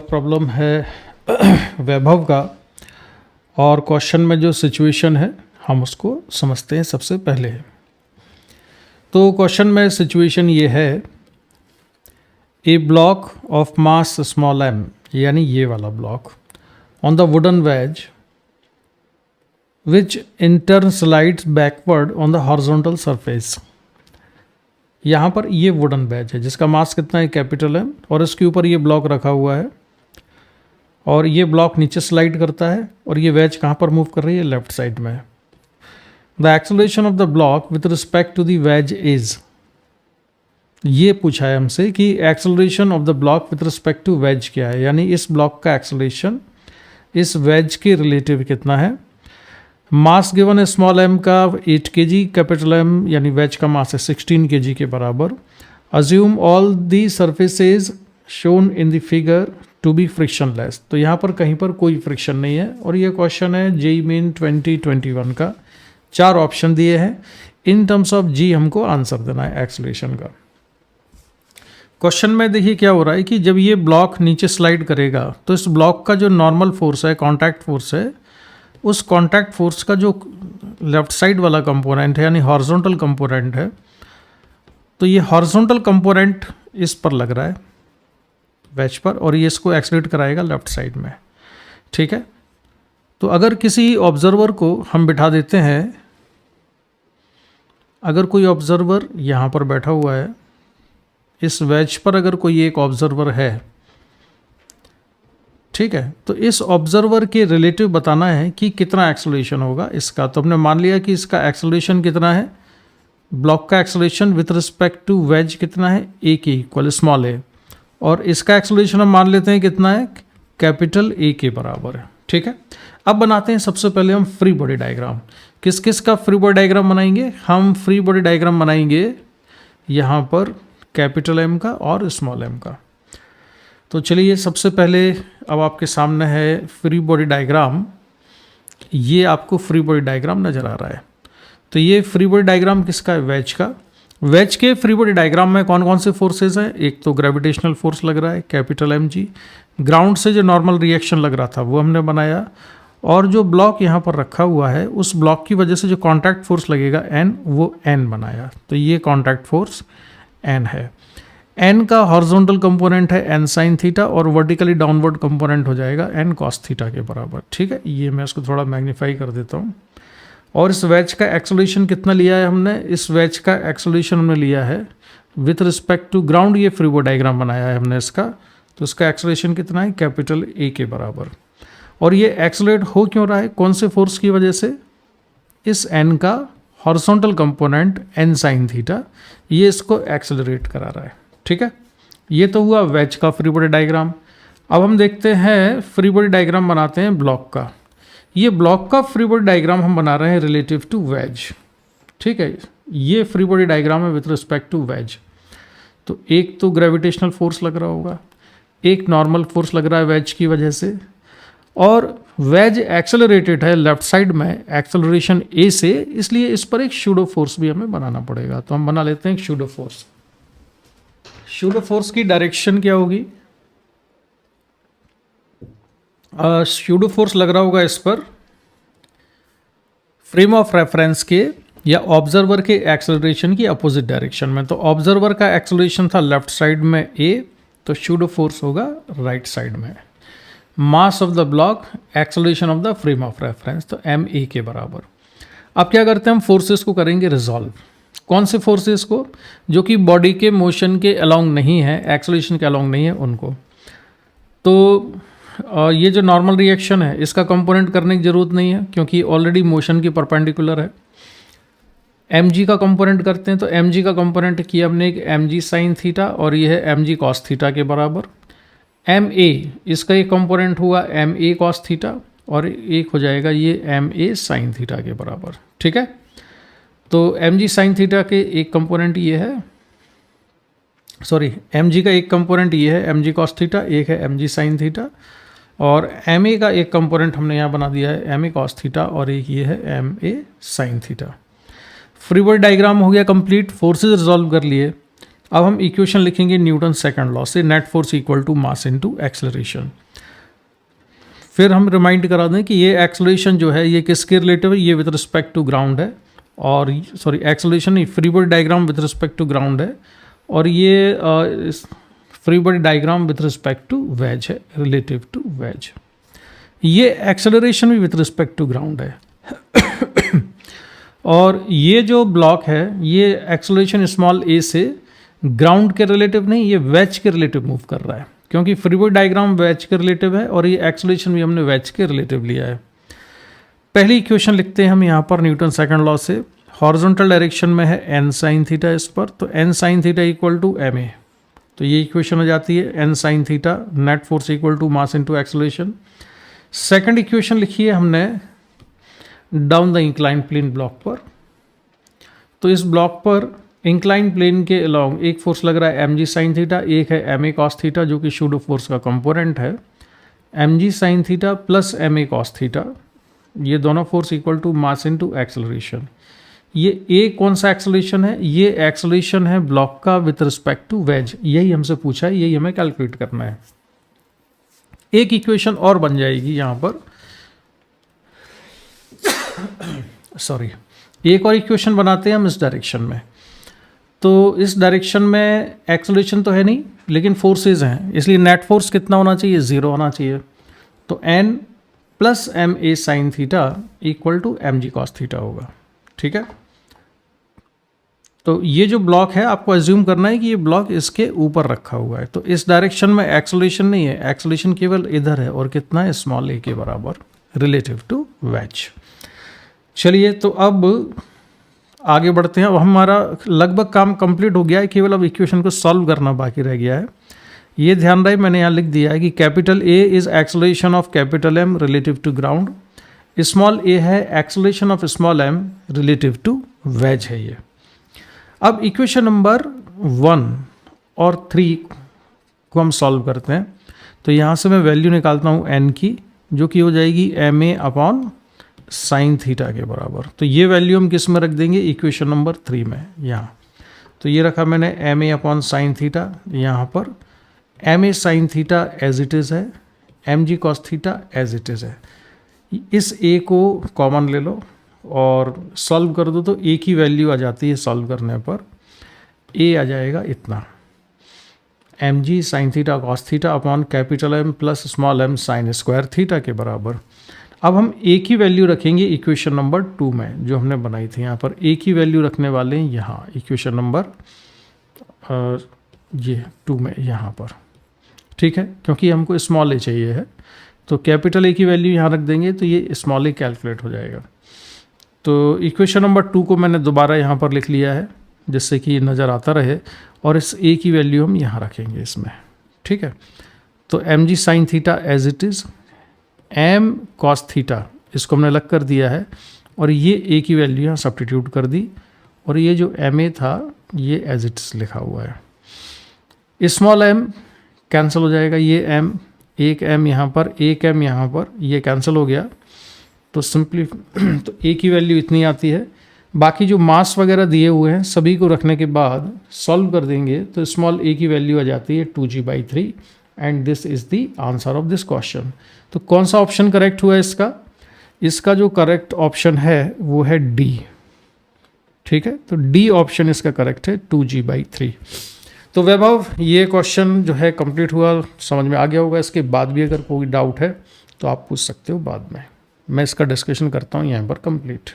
Solve problem है वैभव का। और क्वेश्चन में जो सिचुएशन है हम उसको समझते हैं सबसे पहले। तो क्वेश्चन में सिचुएशन ये है, a block of mass small m, यानी ये वाला block, on the wooden wedge which in turn slides backward on the horizontal surface. यहाँ पर ये वुडन वेज है जिसका मास कितना है, कैपिटल M, और इसके ऊपर ये ब्लॉक रखा हुआ है और ये ब्लॉक नीचे स्लाइड करता है और ये वेज कहाँ पर मूव कर रही है, लेफ्ट साइड में। The acceleration of the block with respect to the wedge is, ये पूछा है हमसे कि acceleration of the block with respect to wedge क्या है, यानी इस ब्लॉक का एक्सेलरेशन इस वेज के रिलेटिव कितना है। मास गिवन है स्मॉल m का 8 kg, कैपिटल M यानी वेज का मास है 16 kg के बराबर। Assume all the surfaces shown in the figure to be frictionless. तो यहाँ पर कहीं पर कोई फ्रिक्शन नहीं है और ये क्वेश्चन है जेईई मेन 2021 का। 4 ऑप्शन दिए हैं, इन टर्म्स ऑफ जी हमको आंसर देना है एक्सेलरेशन का। क्वेश्चन में देखिए क्या हो रहा है कि जब ये ब्लॉक नीचे स्लाइड करेगा तो इस ब्लॉक का जो नॉर्मल फोर्स है, कॉन्टैक्ट फोर्स है, उस कॉन्टैक्ट फोर्स का जो लेफ्ट साइड वाला कंपोनेंट है यानी हॉरिजॉन्टल कंपोनेंट है, तो ये हॉरिजॉन्टल कंपोनेंट इस पर लग रहा है वेज पर और ये इसको एक्सलेट कराएगा लेफ्ट साइड में। ठीक है, तो अगर किसी ऑब्जर्वर को हम बिठा देते हैं, अगर कोई ऑब्जर्वर यहाँ पर बैठा हुआ है, इस वेज पर अगर कोई एक ऑब्जर्वर है, ठीक है, तो इस ऑब्जर्वर के रिलेटिव बताना है कि कितना एक्सेलरेशन होगा इसका। तो हमने मान लिया कि इसका एक्सेलरेशन कितना है, ब्लॉक का acceleration with respect to wedge कितना है, ए के इक्वल स्मॉल ए, और इसका एक्सेलरेशन हम मान लेते हैं कितना है, कैपिटल ए के बराबर है। ठीक है, अब बनाते हैं सबसे पहले हम फ्री बॉडी डायग्राम। किस किस का फ्री बॉडी डायग्राम बनाएंगे, हम फ्री बॉडी डायग्राम बनाएंगे यहाँ पर कैपिटल एम का और स्मॉल एम का। तो चलिए सबसे पहले अब आपके सामने है फ्री बॉडी डायग्राम। ये आपको फ्री बॉडी डायग्राम नज़र आ रहा है। तो ये फ्री बॉडी डायग्राम किसका है, वेज का। वेज के फ्री बॉडी डायग्राम में कौन कौन से फोर्सेस हैं, एक तो ग्रेविटेशनल फोर्स लग रहा है कैपिटल एम जी, ग्राउंड से जो नॉर्मल रिएक्शन लग रहा था वो हमने बनाया, और जो ब्लॉक यहाँ पर रखा हुआ है उस ब्लॉक की वजह से जो कॉन्टैक्ट फोर्स लगेगा एन, वो एन बनाया। तो ये कॉन्टैक्ट फोर्स एन है। एन का हॉरिजॉन्टल कंपोनेंट है एन साइन थीटा और वर्टिकली डाउनवर्ड कंपोनेंट हो जाएगा एन कॉस थीटा के बराबर। ठीक है, ये मैं इसको थोड़ा मैग्नीफाई कर देता हूँ। और इस वेज का एक्सेलरेशन कितना लिया है हमने, इस वेज का एक्सेलरेशन हमने लिया है विथ रिस्पेक्ट टू ग्राउंड। ये फ्री बॉडी डायग्राम बनाया है हमने इसका, तो इसका एक्सेलरेशन कितना है, कैपिटल ए के बराबर। और ये एक्सेलरेट हो क्यों रहा है, कौन से फोर्स की वजह से, इस एन का horizontal component N sine theta, ये इसको एक्सेलरेट करा रहा है। ठीक है, ये तो हुआ वेज का फ्री बॉडी डायग्राम। अब हम देखते हैं फ्री बॉडी डायग्राम बनाते हैं ब्लॉक का। ये ब्लॉक का फ्री बॉडी डायग्राम हम बना रहे हैं रिलेटिव टू वेज। ठीक है, ये फ्री बॉडी डायग्राम है विथ रिस्पेक्ट टू वेज। तो एक तो ग्रेविटेशनल फोर्स लग रहा होगा, एक नॉर्मल फोर्स लग रहा है वेज की वजह से, और वेज एक्सेलरेटेड है लेफ्ट साइड में एक्सेलरेशन ए से, इसलिए इस पर एक शूडो फोर्स भी हमें बनाना पड़ेगा। तो हम बना लेते हैं एक शूडो फोर्स। शूडो फोर्स की डायरेक्शन क्या होगी, शूडो फोर्स लग रहा होगा इस पर फ्रेम ऑफ रेफरेंस के या ऑब्जर्वर के एक्सेलरेशन की अपोजिट डायरेक्शन में। तो ऑब्जर्वर का एक्सेलरेशन था लेफ्ट साइड में ए, तो शूडो फोर्स होगा राइट साइड में। Mass of the block, acceleration of the frame of reference, तो एम ए के बराबर। अब क्या करते हैं, हम फोर्सेस को करेंगे रिजॉल्व। कौन से फोर्सेस को, जो कि बॉडी के मोशन के अलोंग नहीं है, एक्सेलरेशन के अलोंग नहीं है उनको। तो ये जो नॉर्मल रिएक्शन है इसका कंपोनेंट करने की ज़रूरत नहीं है क्योंकि ऑलरेडी मोशन की परपेंडिकुलर है। एम जी का कंपोनेंट करते हैं, तो एम जी का कंपोनेंट किया हमने एक एम जी साइन थीटा और ये है एम जी कॉस थीटा के बराबर। एम ए, इसका एक कंपोनेंट हुआ एम ए कॉस थीटा और एक हो जाएगा ये एम ए साइन थीटा के बराबर। ठीक है, तो एम जी साइन थीटा के एक कंपोनेंट ये है, सॉरी एम जी का एक कंपोनेंट ये है एम जी कॉस थीटा, एक है एम जी साइन थीटा, और एम ए का एक कंपोनेंट हमने यहाँ बना दिया है एम ए कॉस थीटा और एक ये है M A sine theta. Free body diagram हो गया कंप्लीट, फोर्सेस रिजॉल्व कर लिए। अब हम इक्वेशन लिखेंगे न्यूटन सेकंड लॉ से, net force equal to mass into acceleration. फिर हम रिमाइंड करा दें कि ये एक्सेलरेशन जो है ये किसके रिलेटिव है, ये विद रिस्पेक्ट टू ग्राउंड है, और सॉरी एक्सेलरेशन नहीं, free body diagram with respect to ground है, और ये free body diagram with respect to wedge है, रिलेटिव टू वेज। ये एक्सेलरेशन भी विद रिस्पेक्ट टू ग्राउंड है और ये जो ब्लॉक है ये एक्सेलरेशन स्मॉल ए से ग्राउंड के रिलेटिव नहीं, ये वेज के रिलेटिव मूव कर रहा है, क्योंकि फ्री बॉडी डायग्राम वेज के रिलेटिव है और ये एक्सेलरेशन भी हमने वेज के रिलेटिव लिया है। पहली इक्वेशन लिखते हैं हम यहाँ पर न्यूटन सेकंड लॉ से। हॉरिजॉन्टल डायरेक्शन में है एन साइन थीटा इस पर, तो N sine theta equal to M A, तो ये इक्वेशन हो जाती है N sine theta net force equal to mass into acceleration. Second equation लिखी है हमने down the incline plane block पर, तो इस ब्लॉक पर इंक्लाइन प्लेन के अलोंग एक फोर्स लग रहा है एम जी साइन थीटा, एक है एम ए कॉस थीटा जो कि शूडो फोर्स का कंपोनेंट है। M G sine theta plus M A cos theta, ये दोनों force equal to mass into acceleration. ये ए कौन सा एक्सेलरेशन है, ये एक्सेलरेशन है ब्लॉक का विथ रिस्पेक्ट टू वेज, यही हमसे पूछा है, यही हमें कैलकुलेट करना है। एक इक्वेशन और बन जाएगी यहाँ पर सॉरी, एक और इक्वेशन बनाते हैं हम इस डायरेक्शन में। तो इस डायरेक्शन में एक्सेलरेशन तो है नहीं लेकिन फोर्सेज हैं, इसलिए नेट फोर्स कितना होना चाहिए, 0 होना चाहिए। तो n plus M A sine theta equal to M G cos theta होगा, ठीक है। तो ये जो ब्लॉक है आपको एज्यूम करना है कि ये ब्लॉक इसके ऊपर रखा हुआ है, तो इस डायरेक्शन में एक्सेलरेशन नहीं है, एक्सेलरेशन केवल इधर है और कितना है, स्मॉल ए के बराबर रिलेटिव टू वेज। चलिए तो अब आगे बढ़ते हैं। अब हमारा लगभग काम कंप्लीट हो गया है, केवल अब इक्वेशन को सॉल्व करना बाकी रह गया है। ये ध्यान रहे मैंने यहाँ लिख दिया है कि capital A is acceleration of capital M relative to ground, small A है acceleration of small M relative to wedge है ये। अब इक्वेशन नंबर 1 और 3 को हम सॉल्व करते हैं। तो यहाँ से मैं वैल्यू निकालता हूँ एन की, जो कि हो जाएगी M A upon sine theta के बराबर। तो ये वैल्यू हम किस में रख देंगे, इक्वेशन नंबर 3 में यहाँ। तो ये रखा मैंने M A upon sine theta, यहाँ पर M A sine theta as it is है, M G cos theta as it is है। इस ए को कॉमन ले लो और सॉल्व कर दो, तो ए की वैल्यू आ जाती है सॉल्व करने पर, ए आ जाएगा इतना, M G sine theta cos theta upon capital M plus small M sine square theta के बराबर। अब हम ए की वैल्यू रखेंगे इक्वेशन नंबर 2 में जो हमने बनाई थी, यहाँ पर ए की वैल्यू रखने वाले हैं यहाँ इक्वेशन नंबर ये 2 में यहाँ पर, ठीक है, क्योंकि हमको स्मॉल ए चाहिए है। तो कैपिटल ए की वैल्यू यहाँ रख देंगे तो ये स्मॉल ए कैलकुलेट हो जाएगा। तो इक्वेशन नंबर 2 को मैंने दोबारा यहाँ पर लिख लिया है जिससे कि नज़र आता रहे, और इस ए की वैल्यू हम यहाँ रखेंगे इसमें, ठीक है। तो M G sine theta as it is, M cos theta इसको हमने अलग कर दिया है, और ये ए की वैल्यू यहाँ सब्स्टिट्यूट कर दी, और ये जो एम ए था ये एज इट इज़ लिखा हुआ है। स्मॉल एम कैंसिल हो जाएगा, ये एम, एक एम यहाँ पर, एक एम यहाँ पर, ये कैंसिल हो गया। तो सिंपली तो ए की वैल्यू इतनी आती है। बाकी जो मास वगैरह दिए हुए हैं सभी को रखने के बाद सॉल्व कर देंगे तो स्मॉल ए की वैल्यू आ जाती है 2g/3, and this is the answer of this question. तो कौन सा ऑप्शन करेक्ट हुआ है इसका? इसका जो करेक्ट ऑप्शन है वो है डी, ठीक है। तो डी ऑप्शन इसका करेक्ट है 2g/3। तो वैभव ये क्वेश्चन जो है कंप्लीट हुआ, समझ में आ गया होगा। इसके बाद भी अगर कोई डाउट है तो आप पूछ सकते हो बाद में, मैं इसका डिस्कशन करता हूँ यहाँ पर कंप्लीट।